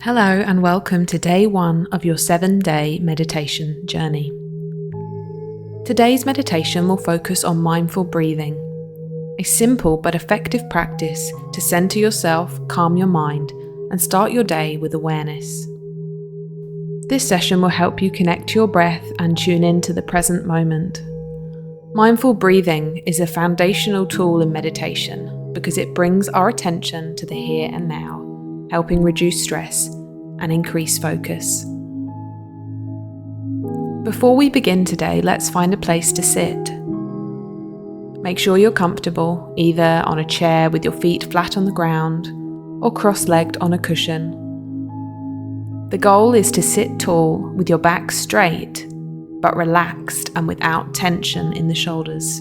Hello and welcome to day 1 of your 7-day meditation journey. Today's meditation will focus on mindful breathing, a simple but effective practice to center yourself, calm your mind, and start your day with awareness. This session will help you connect to your breath and tune in to the present moment. Mindful breathing is a foundational tool in meditation because it brings our attention to the here and now, helping reduce stress and increase focus. Before we begin today, let's find a place to sit. Make sure you're comfortable, either on a chair with your feet flat on the ground or cross-legged on a cushion. The goal is to sit tall with your back straight, but relaxed and without tension in the shoulders.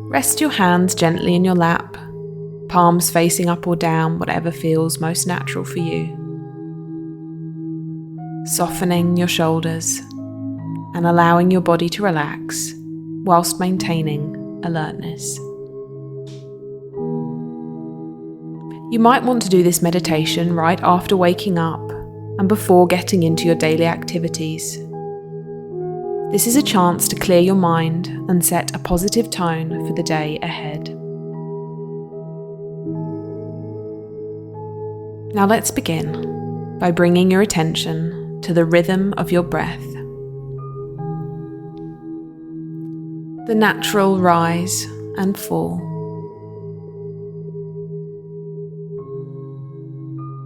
Rest your hands gently in your lap, palms facing up or down, whatever feels most natural for you. Softening your shoulders and allowing your body to relax whilst maintaining alertness. You might want to do this meditation right after waking up and before getting into your daily activities. This is a chance to clear your mind and set a positive tone for the day ahead. Now let's begin by bringing your attention to the rhythm of your breath. The natural rise and fall.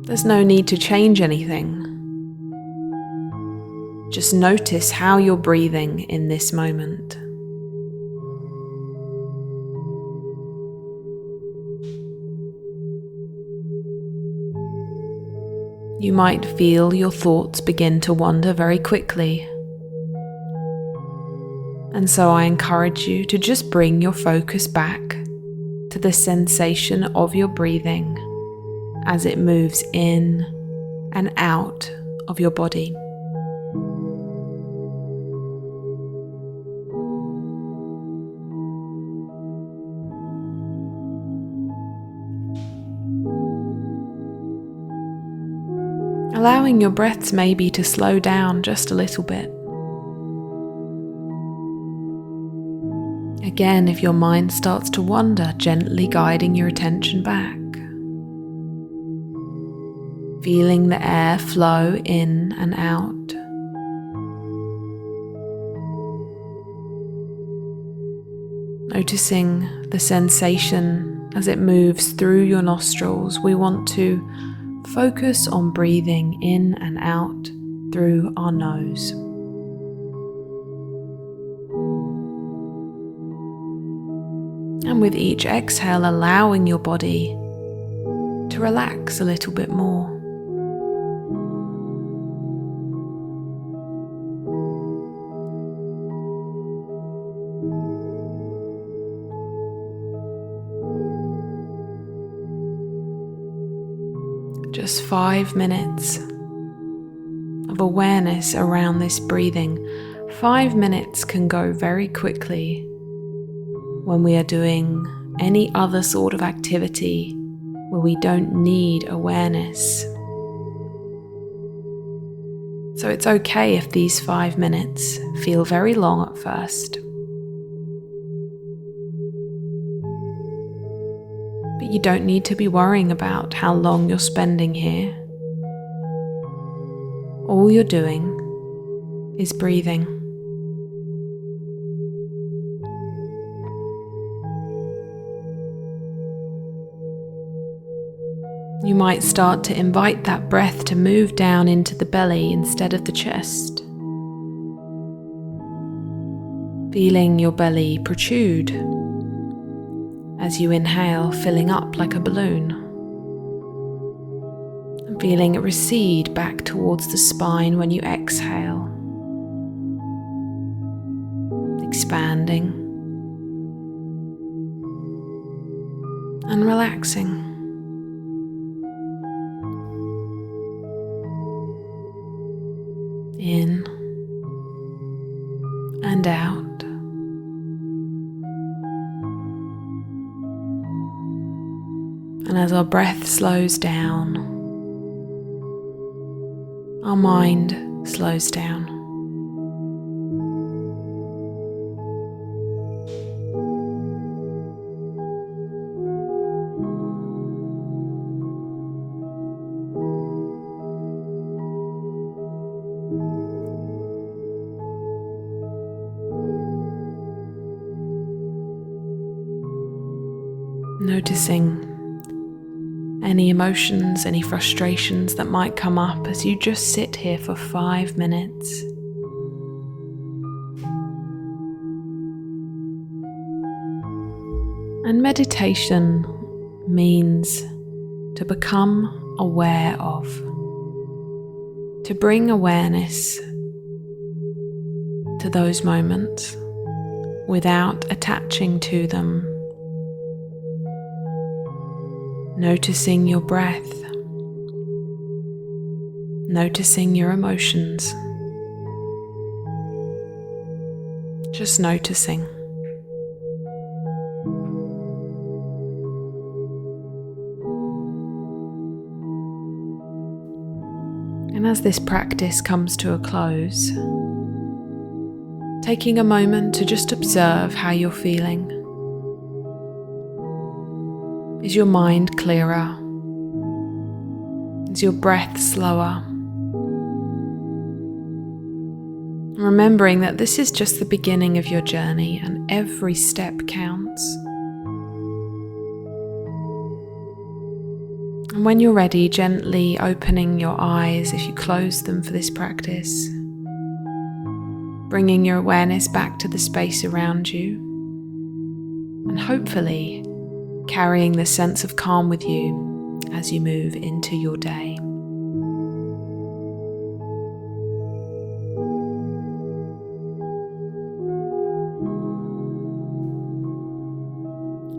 There's no need to change anything. Just notice how you're breathing in this moment. You might feel your thoughts begin to wander very quickly. And so I encourage you to just bring your focus back to the sensation of your breathing as it moves in and out of your body. Allowing your breaths maybe to slow down just a little bit. Again, if your mind starts to wander, gently guiding your attention back. Feeling the air flow in and out. Noticing the sensation as it moves through your nostrils. We want to focus on breathing in and out through our nose. And with each exhale, allowing your body to relax a little bit more. Just 5 minutes of awareness around this breathing. 5 minutes can go very quickly when we are doing any other sort of activity where we don't need awareness. So it's okay if these 5 minutes feel very long at first. But you don't need to be worrying about how long you're spending here. All you're doing is breathing. You might start to invite that breath to move down into the belly instead of the chest. Feeling your belly protrude as you inhale, filling up like a balloon, and feeling it recede back towards the spine when you exhale, expanding and relaxing. In and out. And as our breath slows down, our mind slows down. Noticing any emotions, any frustrations that might come up as you just sit here for 5 minutes. And meditation means to become aware of, to bring awareness to those moments without attaching to them. Noticing your breath, noticing your emotions, just noticing. And as this practice comes to a close, taking a moment to just observe how you're feeling. Is your mind clearer? Is your breath slower? Remembering that this is just the beginning of your journey and every step counts. And when you're ready, gently opening your eyes if you close them for this practice, bringing your awareness back to the space around you, and hopefully carrying this sense of calm with you as you move into your day.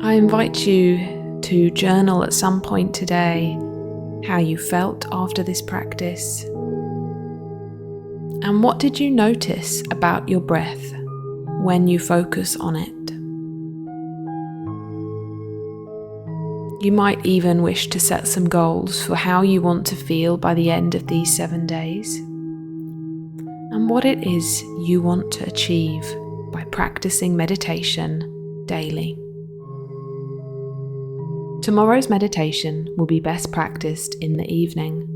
I invite you to journal at some point today how you felt after this practice, and what did you notice about your breath when you focus on it. You might even wish to set some goals for how you want to feel by the end of these 7 days, and what it is you want to achieve by practicing meditation daily. Tomorrow's meditation will be best practiced in the evening,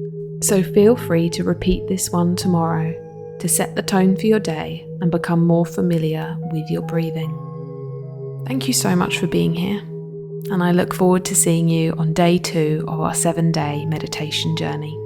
so feel free to repeat this one tomorrow to set the tone for your day and become more familiar with your breathing. Thank you so much for being here, and I look forward to seeing you on day 2 of our 7-day meditation journey.